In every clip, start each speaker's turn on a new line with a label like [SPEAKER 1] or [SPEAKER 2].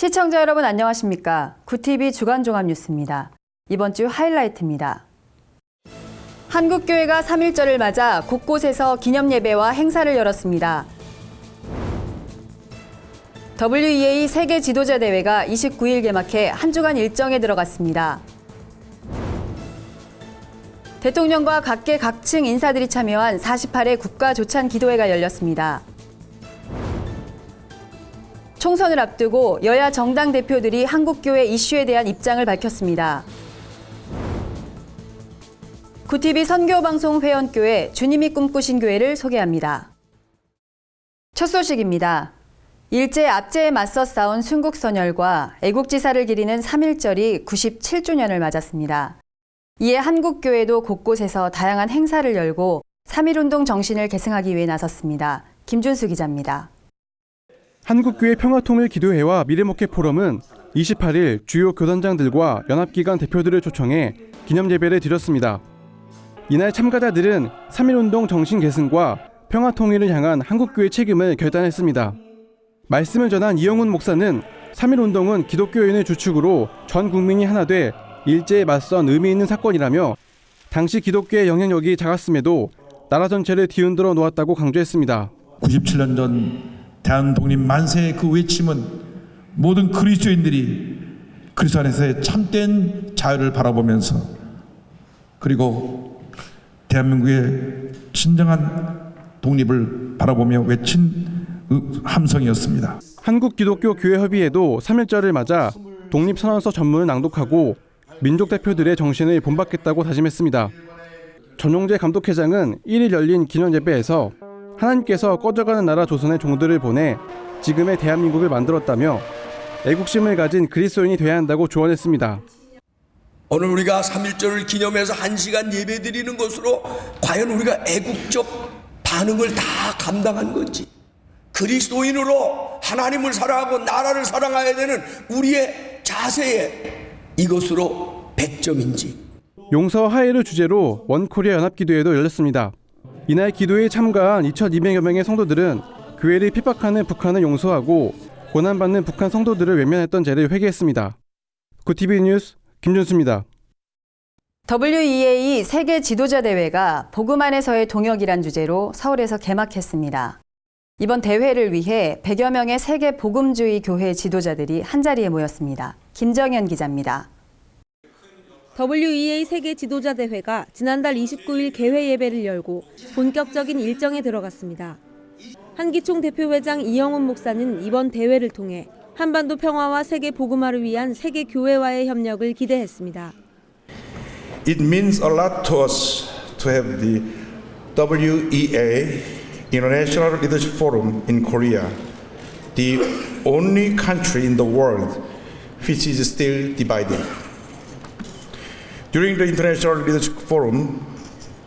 [SPEAKER 1] 시청자 여러분 안녕하십니까? 구TV 주간종합뉴스입니다. 이번 주 하이라이트입니다. 한국교회가 3.1절을 맞아 곳곳에서 기념예배와 행사를 열었습니다. WEA 세계 지도자 대회가 29일 개막해 한 주간 일정에 들어갔습니다. 대통령과 각계 각층 인사들이 참여한 48회 국가조찬 기도회가 열렸습니다. 총선을 앞두고 여야 정당 대표들이 한국교회 이슈에 대한 입장을 밝혔습니다. 구TV 선교방송 회원교회 주님이 꿈꾸신 교회를 소개합니다. 첫 소식입니다. 일제 압제에 맞서 싸운 순국선열과 애국지사를 기리는 3.1절이 97주년을 맞았습니다. 이에 한국교회도 곳곳에서 다양한 행사를 열고 3.1운동 정신을 계승하기 위해 나섰습니다. 김준수 기자입니다.
[SPEAKER 2] 한국교회 평화통일 기도회와 미래목회 포럼은 28일 주요 교단장들과 연합기관 대표들을 초청해 기념예배를 드렸습니다. 이날 참가자들은 3.1운동 정신 계승과 평화통일을 향한 한국교회 책임을 결단했습니다. 말씀을 전한 이영훈 목사는 3.1운동은 기독교인을 주축으로 전 국민이 하나 돼 일제에 맞선 의미 있는 사건이라며 당시 기독교의 영향력이 작았음에도 나라 전체를 뒤흔들어 놓았다고 강조했습니다.
[SPEAKER 3] 97년 전 대한독립 만세의 그 외침은 모든 그리스도인들이 그리스도 안에서의 참된 자유를 바라보면서 그리고 대한민국의 진정한 독립을 바라보며 외친 함성이었습니다.
[SPEAKER 2] 한국기독교교회협의회도 3.1절을 맞아 독립선언서 전문을 낭독하고 민족 대표들의 정신을 본받겠다고 다짐했습니다. 전용재 감독회장은 1일 열린 기념예배에서 하나님께서 꺼져가는 나라 조선의 종들을 보내 지금의 대한민국을 만들었다며 애국심을 가진 그리스도인이 돼야 한다고 조언했습니다.
[SPEAKER 4] 오늘 우리가 3.1절을 기념해서 1시간 예배 드리는 것으로 과연 우리가 애국적 반응을 다 감당한 건지, 그리스도인으로 하나님을 사랑하고 나라를 사랑해야 되는 우리의 자세에 이것으로 100점인지.
[SPEAKER 2] 용서 화해를 주제로 원코리아 연합기도회도 열렸습니다. 이날 기도회에 참가한 2,200여 명의 성도들은 교회를 핍박하는 북한을 용서하고 고난받는 북한 성도들을 외면했던 죄를 회개했습니다. 구TV 뉴스 김준수입니다.
[SPEAKER 1] WEA 세계 지도자 대회가 복음 안에서의 동역이란 주제로 서울에서 개막했습니다. 이번 대회를 위해 100여 명의 세계 복음주의 교회 지도자들이 한자리에 모였습니다. 김정현 기자입니다.
[SPEAKER 5] WEA 세계 지도자 대회가 지난달 29일 개회 예배를 열고 본격적인 일정에 들어갔습니다. 한기총 대표회장 이영훈 목사는 이번 대회를 통해 한반도 평화와 세계 복음화를 위한 세계 교회와의 협력을 기대했습니다.
[SPEAKER 3] It means a lot to us to have the WEA International Leadership Forum in Korea, the only country in the world which is still divided. During the International Leadership Forum,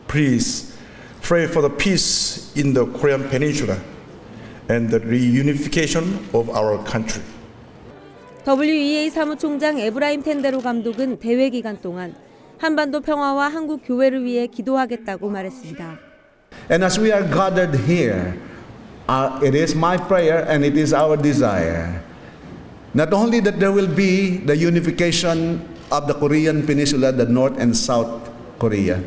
[SPEAKER 3] please pray for the peace in the Korean Peninsula and the reunification of our country.
[SPEAKER 5] WEA 사무총장 에브라임 텐데로 감독은 대회 기간 동안 한반도 평화와 한국 교회를 위해 기도하겠다고 말했습니다.
[SPEAKER 6] And as we are gathered here, it is my prayer and it is our desire, not only that there will be the unification of the Korean Peninsula, the North and South Korea,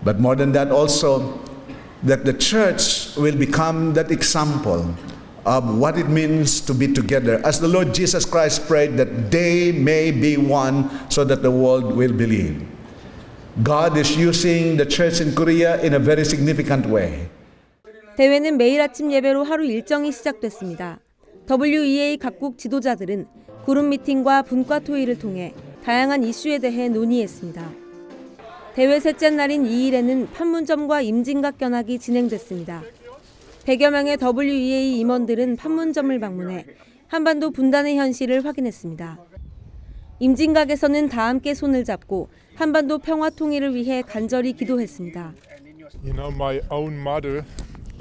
[SPEAKER 6] but more than that also, that the church will become that example of what it means to be together, as the Lord Jesus Christ prayed that they may be one so that the world will believe. God is using the church in Korea in a very significant way.
[SPEAKER 5] 대회는 매일 아침 예배로 하루 일정이 시작됐습니다. WEA 각국 지도자들은 그룹 미팅과 분과 토의를 통해 다양한 이슈에 대해 논의했습니다. 대회 셋째 날인 2일에는 판문점과 임진각 견학이 진행됐습니다. 100여 명의 WEA 임원들은 판문점을 방문해 한반도 분단의 현실을 확인했습니다. 임진각에서는 다 함께 손을 잡고 한반도 평화 통일을 위해 간절히 기도했습니다.
[SPEAKER 7] You know, my own mother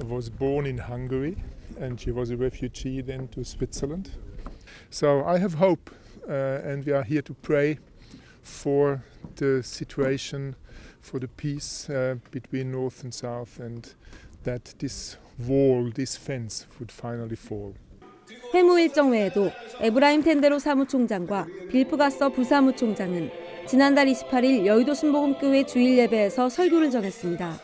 [SPEAKER 7] was born in Hungary and she was a refugee then to Switzerland. So I have hope and we are here to pray for the situation, for the peace between North and South and that this wall, this fence would finally fall.
[SPEAKER 5] 회무 일정 외에도 에브라임 텐데로 사무총장과 빌프가서 부사무총장은 지난달 28일 여의도 순복음교회 주일 예배에서 설교를 전했습니다.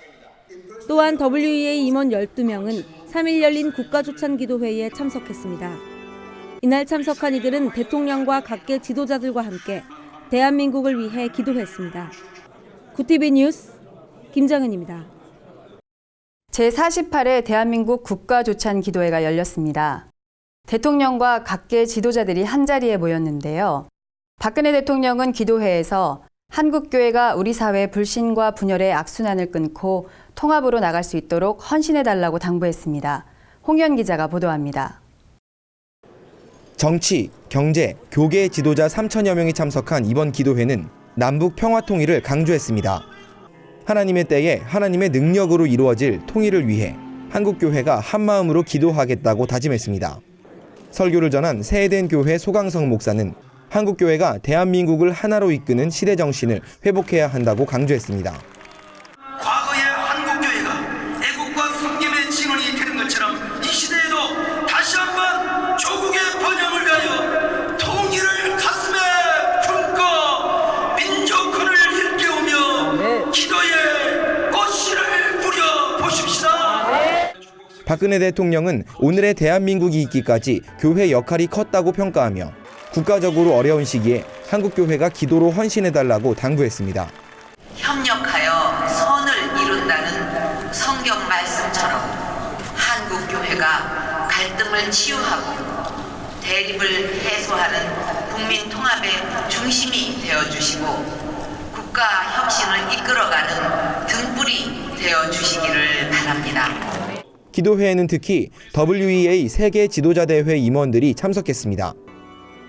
[SPEAKER 5] 또한 WEA 임원 12명은 3일 열린 국가조찬기도회의에 참석했습니다. 이날 참석한 이들은 대통령과 각계 지도자들과 함께 대한민국을 위해 기도했습니다. 구티비 뉴스 김정은입니다.
[SPEAKER 1] 제48회 대한민국 국가조찬기도회가 열렸습니다. 대통령과 각계 지도자들이 한자리에 모였는데요. 박근혜 대통령은 기도회에서 한국교회가 우리 사회 불신과 분열의 악순환을 끊고 통합으로 나갈 수 있도록 헌신해달라고 당부했습니다. 홍현 기자가 보도합니다.
[SPEAKER 8] 정치, 경제, 교계 지도자 3천여 명이 참석한 이번 기도회는 남북 평화 통일을 강조했습니다. 하나님의 때에 하나님의 능력으로 이루어질 통일을 위해 한국교회가 한마음으로 기도하겠다고 다짐했습니다. 설교를 전한 세해된 교회 소강성 목사는 한국교회가 대한민국을 하나로 이끄는 시대 정신을 회복해야 한다고 강조했습니다.
[SPEAKER 9] 과거의 한국교회가 애국과 섬김의 진원이 되는 것처럼 이 시대에도 다시 한번 조국의 번영을 위하여 통일을 가슴에 품고 민족혼을 일깨우며 기도의 꽃씨를 뿌려 보십시다.
[SPEAKER 8] 박근혜 대통령은 오늘의 대한민국이 있기까지 교회 역할이 컸다고 평가하며 국가적으로 어려운 시기에 한국교회가 기도로 헌신해달라고 당부했습니다.
[SPEAKER 10] 협력하여 선을 이룬다는 성경 말씀처럼 한국교회가 갈등을 치유하고 대립을 해소하는 국민 통합의 중심이 되어주시고 국가 혁신을 이끌어가는 등불이 되어주시기를 바랍니다.
[SPEAKER 8] 기도회에는 특히 WEA 세계 지도자대회 임원들이 참석했습니다.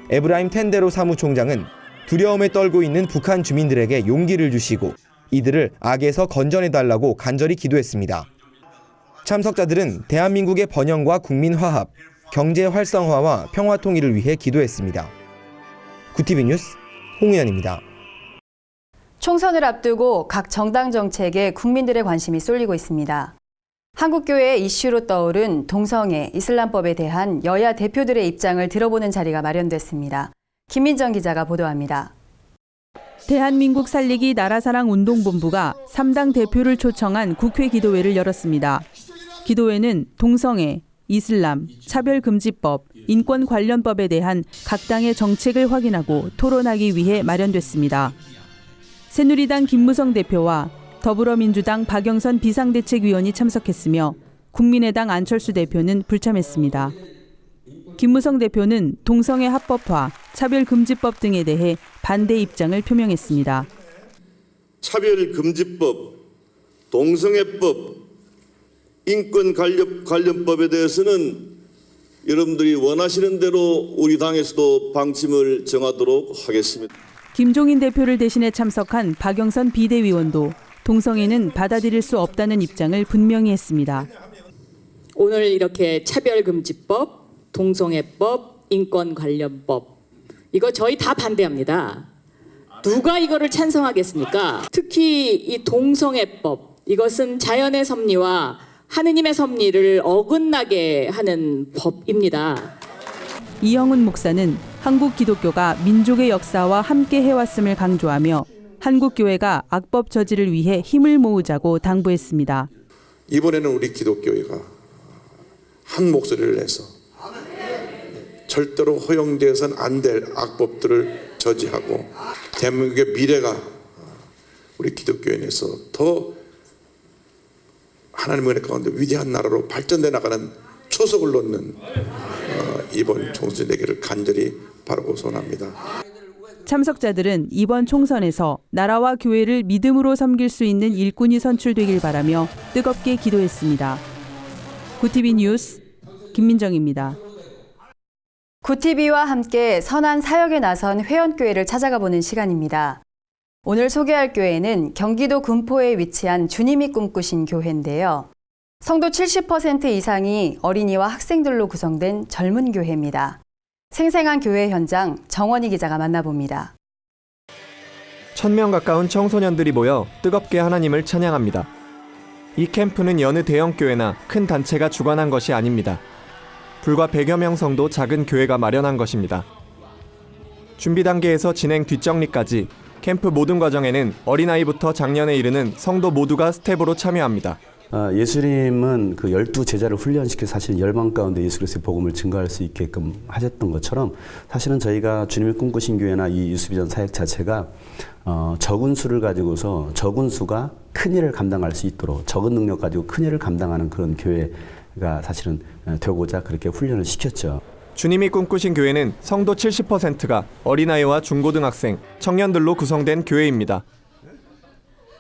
[SPEAKER 8] 에브라임 텐데로 사무총장은 두려움에 떨고 있는 북한 주민들에게 용기를 주시고 이들을 악에서 건져내달라고 간절히 기도했습니다. 참석자들은 대한민국의 번영과 국민 화합, 경제 활성화와 평화 통일을 위해 기도했습니다. 구티비 뉴스 홍의연입니다.
[SPEAKER 1] 총선을 앞두고 각 정당 정책에 국민들의 관심이 쏠리고 있습니다. 한국교회의 이슈로 떠오른 동성애, 이슬람법에 대한 여야 대표들의 입장을 들어보는 자리가 마련됐습니다. 김민정 기자가 보도합니다.
[SPEAKER 11] 대한민국 살리기 나라사랑 운동본부가 3당 대표를 초청한 국회 기도회를 열었습니다. 기도회는 동성애, 이슬람, 차별금지법, 인권 관련법에 대한 각 당의 정책을 확인하고 토론하기 위해 마련됐습니다. 새누리당 김무성 대표와 더불어민주당 박영선 비상대책위원이 참석했으며 국민의당 안철수 대표는 불참했습니다. 김무성 대표는 동성애 합법화, 차별금지법 등에 대해 반대 입장을 표명했습니다.
[SPEAKER 12] 차별금지법, 동성애법, 인권 관련법에 대해서는 여러분들이 원하시는 대로 우리 당에서도 방침을 정하도록 하겠습니다.
[SPEAKER 11] 김종인 대표를 대신해 참석한 박영선 비대위원도 동성애는 받아들일 수 없다는 입장을 분명히 했습니다.
[SPEAKER 13] 오늘 이렇게 차별금지법, 동성애법, 인권관련법 이거 저희 다 반대합니다. 누가 이거를 찬성하겠습니까? 특히 이 동성애법 이것은 자연의 섭리와 하느님의 섭리를 어긋나게 하는 법입니다.
[SPEAKER 11] 이영훈 목사는 한국 기독교가 민족의 역사와 함께 해왔음을 강조하며 한국교회가 악법 저지를 위해 힘을 모으자고 당부했습니다.
[SPEAKER 3] 이번에는 우리 기독교회가 한 목소리를 내서 절대로 허용되어서는 안 될 악법들을 저지하고 대한민국의 미래가 우리 기독교인에서 더 하나님의 은혜 가운데 위대한 나라로 발전돼 나가는 초석을 놓는 이번 총선 되기를 간절히 바라고 소원합니다.
[SPEAKER 11] 참석자들은 이번 총선에서 나라와 교회를 믿음으로 섬길 수 있는 일꾼이 선출되길 바라며 뜨겁게 기도했습니다. 구티비 뉴스 김민정입니다.
[SPEAKER 1] 구티비와 함께 선한 사역에 나선 회원교회를 찾아가 보는 시간입니다. 오늘 소개할 교회는 경기도 군포에 위치한 주님이 꿈꾸신 교회인데요. 성도 70% 이상이 어린이와 학생들로 구성된 젊은 교회입니다. 생생한 교회 현장 정원희 기자가 만나봅니다.
[SPEAKER 14] 1000명 가까운 청소년들이 모여 뜨겁게 하나님을 찬양합니다. 이 캠프는 여느 대형 교회나 큰 단체가 주관한 것이 아닙니다. 불과 100여 명 성도 작은 교회가 마련한 것입니다. 준비 단계에서 진행 뒷정리까지 캠프 모든 과정에는 어린아이부터 장년에 이르는 성도 모두가 스텝으로 참여합니다.
[SPEAKER 15] 예수님은 그 12제자를 훈련시켜 사실 열방 가운데 예수 그리스도의 복음을 증거할 수 있게끔 하셨던 것처럼 사실은 저희가 주님이 꿈꾸신 교회나 이 유수비전 사역 자체가 적은 수를 가지고서 적은 수가 큰 일을 감당할 수 있도록 적은 능력 가지고 큰 일을 감당하는 그런 교회가 사실은 되고자 그렇게 훈련을 시켰죠.
[SPEAKER 14] 주님이 꿈꾸신 교회는 성도 70%가 어린아이와 중고등학생, 청년들로 구성된 교회입니다.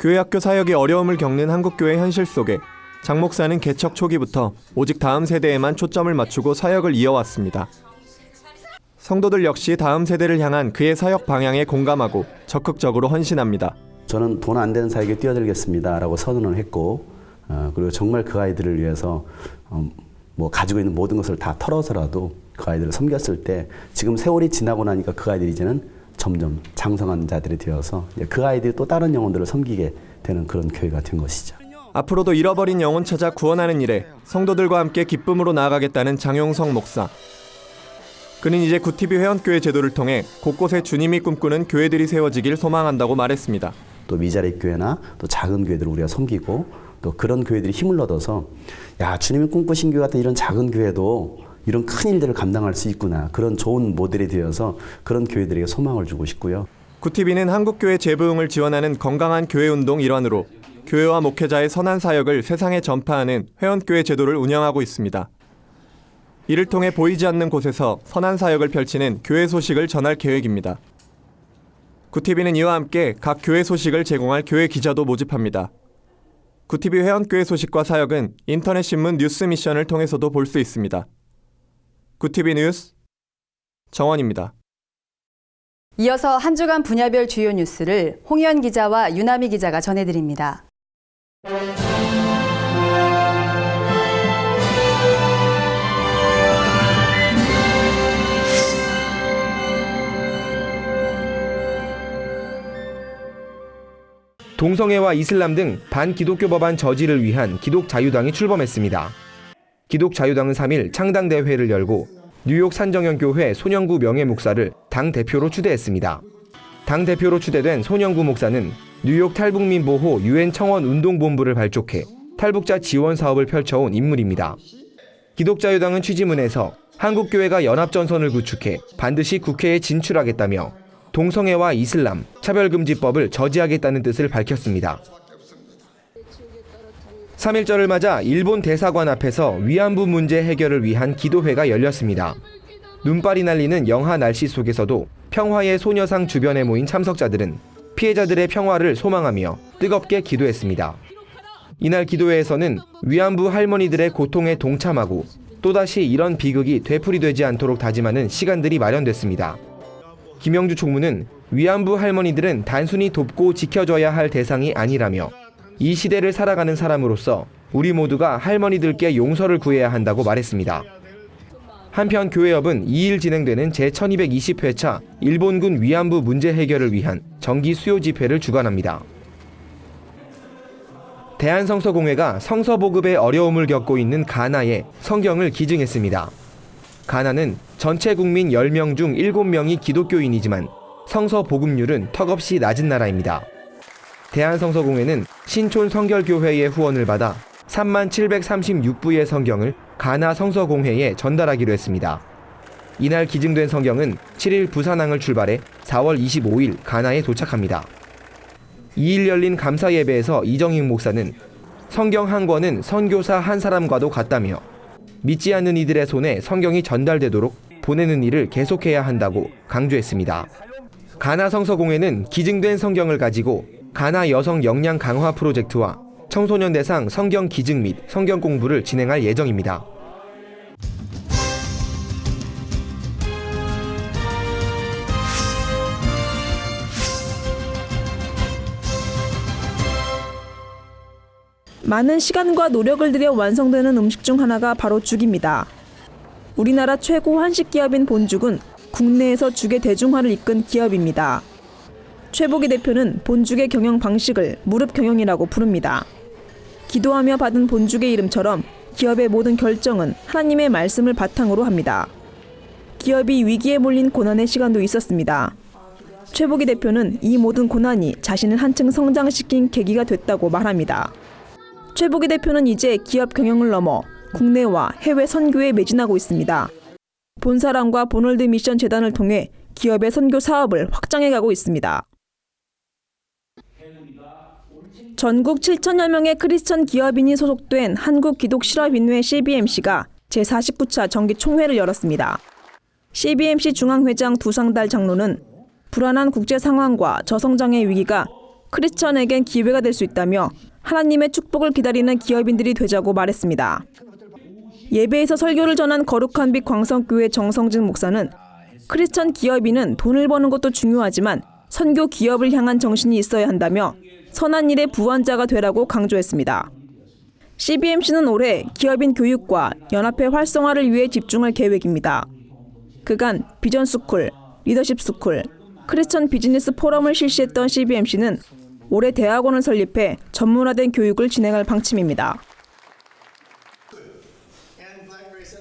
[SPEAKER 14] 교회학교 사역이 어려움을 겪는 한국교회 현실 속에 장 목사는 개척 초기부터 오직 다음 세대에만 초점을 맞추고 사역을 이어왔습니다. 성도들 역시 다음 세대를 향한 그의 사역 방향에 공감하고 적극적으로 헌신합니다.
[SPEAKER 15] 저는 돈 안 되는 사역에 뛰어들겠습니다 라고 선언을 했고 그리고 정말 그 아이들을 위해서 가지고 있는 모든 것을 다 털어서라도 그 아이들을 섬겼을 때 지금 세월이 지나고 나니까 그 아이들이 이제는 점점 장성한 자들이 되어서 그 아이들이 또 다른 영혼들을 섬기게 되는 그런 교회가 된 것이죠.
[SPEAKER 14] 앞으로도 잃어버린 영혼 찾아 구원하는 일에 성도들과 함께 기쁨으로 나아가겠다는 장용석 목사. 그는 이제 구티비 회원교회 제도를 통해 곳곳에 주님이 꿈꾸는 교회들이 세워지길 소망한다고 말했습니다.
[SPEAKER 15] 또 미자립 교회나 또 작은 교회들을 우리가 섬기고 또 그런 교회들이 힘을 얻어서 주님이 꿈꾸신 교회 같은 이런 작은 교회도 이런 큰 일들을 감당할 수 있구나. 그런 좋은 모델이 되어서 그런 교회들에게 소망을 주고 싶고요.
[SPEAKER 14] 구티비는 한국교회 재부흥을 지원하는 건강한 교회운동 일환으로 교회와 목회자의 선한 사역을 세상에 전파하는 회원교회 제도를 운영하고 있습니다. 이를 통해 보이지 않는 곳에서 선한 사역을 펼치는 교회 소식을 전할 계획입니다. 구티비는 이와 함께 각 교회 소식을 제공할 교회 기자도 모집합니다. 구티비 회원교회 소식과 사역은 인터넷 신문 뉴스 미션을 통해서도 볼 수 있습니다. 구티비 뉴스 정원입니다.
[SPEAKER 1] 이어서 한 주간 분야별 주요 뉴스를 홍현 기자와 유나미 기자가 전해드립니다.
[SPEAKER 8] 동성애와 이슬람 등 반기독교 법안 저지를 위한 기독자유당이 출범했습니다. 기독자유당은 3일 창당대회를 열고 뉴욕 산정연교회 손영구 명예목사를 당대표로 추대했습니다. 당대표로 추대된 손영구 목사는 뉴욕 탈북민 보호 유엔 청원 운동본부를 발족해 탈북자 지원 사업을 펼쳐온 인물입니다. 기독자유당은 취지문에서 한국교회가 연합전선을 구축해 반드시 국회에 진출하겠다며 동성애와 이슬람, 차별금지법을 저지하겠다는 뜻을 밝혔습니다. 3.1절을 맞아 일본 대사관 앞에서 위안부 문제 해결을 위한 기도회가 열렸습니다. 눈발이 날리는 영하 날씨 속에서도 평화의 소녀상 주변에 모인 참석자들은 피해자들의 평화를 소망하며 뜨겁게 기도했습니다. 이날 기도회에서는 위안부 할머니들의 고통에 동참하고 또다시 이런 비극이 되풀이되지 않도록 다짐하는 시간들이 마련됐습니다. 김영주 총무는 위안부 할머니들은 단순히 돕고 지켜줘야 할 대상이 아니라며 이 시대를 살아가는 사람으로서 우리 모두가 할머니들께 용서를 구해야 한다고 말했습니다. 한편 교회협은 2일 진행되는 제1220회차 일본군 위안부 문제 해결을 위한 정기 수요 집회를 주관합니다. 대한성서공회가 성서보급에 어려움을 겪고 있는 가나에 성경을 기증했습니다. 가나는 전체 국민 10명 중 7명이 기독교인이지만 성서 보급률은 턱없이 낮은 나라입니다. 대한성서공회는 신촌 성결교회의 후원을 받아 3736부의 성경을 가나 성서공회에 전달하기로 했습니다. 이날 기증된 성경은 7일 부산항을 출발해 4월 25일 가나에 도착합니다. 2일 열린 감사 예배에서 이정익 목사는 성경 한 권은 선교사 한 사람과도 같다며 믿지 않는 이들의 손에 성경이 전달되도록 보내는 일을 계속해야 한다고 강조했습니다. 가나 성서공회는 기증된 성경을 가지고 가나 여성 역량 강화 프로젝트와 청소년 대상 성경 기증 및 성경 공부를 진행할 예정입니다.
[SPEAKER 16] 많은 시간과 노력을 들여 완성되는 음식 중 하나가 바로 죽입니다. 우리나라 최고 한식 기업인 본죽은 국내에서 죽의 대중화를 이끈 기업입니다. 최보기 대표는 본죽의 경영 방식을 무릎 경영이라고 부릅니다. 기도하며 받은 본죽의 이름처럼 기업의 모든 결정은 하나님의 말씀을 바탕으로 합니다. 기업이 위기에 몰린 고난의 시간도 있었습니다. 최보기 대표는 이 모든 고난이 자신을 한층 성장시킨 계기가 됐다고 말합니다. 최보기 대표는 이제 기업 경영을 넘어 국내와 해외 선교에 매진하고 있습니다. 본사랑과 보널드 미션 재단을 통해 기업의 선교 사업을 확장해가고 있습니다. 전국 7천여 명의 크리스천 기업인이 소속된 한국기독실업인회 CBMC가 제49차 정기총회를 열었습니다. CBMC 중앙회장 두상달 장로는 불안한 국제 상황과 저성장의 위기가 크리스천에겐 기회가 될 수 있다며 하나님의 축복을 기다리는 기업인들이 되자고 말했습니다. 예배에서 설교를 전한 거룩한 빛 광성교회 정성진 목사는 크리스천 기업인은 돈을 버는 것도 중요하지만 선교 기업을 향한 정신이 있어야 한다며 선한 일의 부원자가 되라고 강조했습니다. CBMC는 올해 기업인 교육과 연합회 활성화를 위해 집중할 계획입니다. 그간 비전스쿨, 리더십스쿨, 크리스천 비즈니스 포럼을 실시했던 CBMC는 올해 대학원을 설립해 전문화된 교육을 진행할 방침입니다.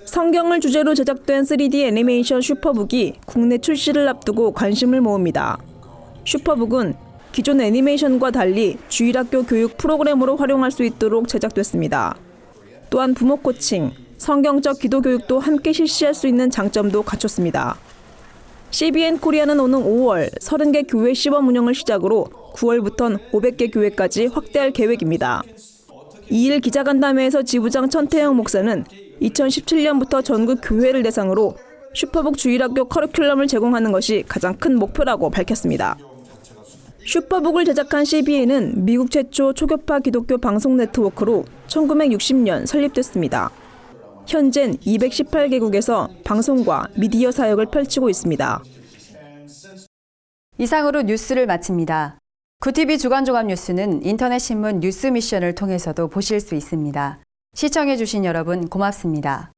[SPEAKER 16] 성경을 주제로 제작된 3D 애니메이션 슈퍼북이 국내 출시를 앞두고 관심을 모읍니다. 슈퍼북은 기존 애니메이션과 달리 주일학교 교육 프로그램으로 활용할 수 있도록 제작됐습니다. 또한 부모 코칭, 성경적 기도 교육도 함께 실시할 수 있는 장점도 갖췄습니다. CBN 코리아는 오는 5월 30개 교회 시범 운영을 시작으로 9월부터는 500개 교회까지 확대할 계획입니다. 2일 기자간담회에서 지부장 천태영 목사는 2017년부터 전국 교회를 대상으로 슈퍼북 주일학교 커리큘럼을 제공하는 것이 가장 큰 목표라고 밝혔습니다. 슈퍼북을 제작한 CBN은 미국 최초 초교파 기독교 방송 네트워크로 1960년 설립됐습니다. 현재는 218개국에서 방송과 미디어 사역을 펼치고 있습니다.
[SPEAKER 1] 이상으로 뉴스를 마칩니다. 구TV 주간종합 뉴스는 인터넷 신문 뉴스 미션을 통해서도 보실 수 있습니다. 시청해주신 여러분 고맙습니다.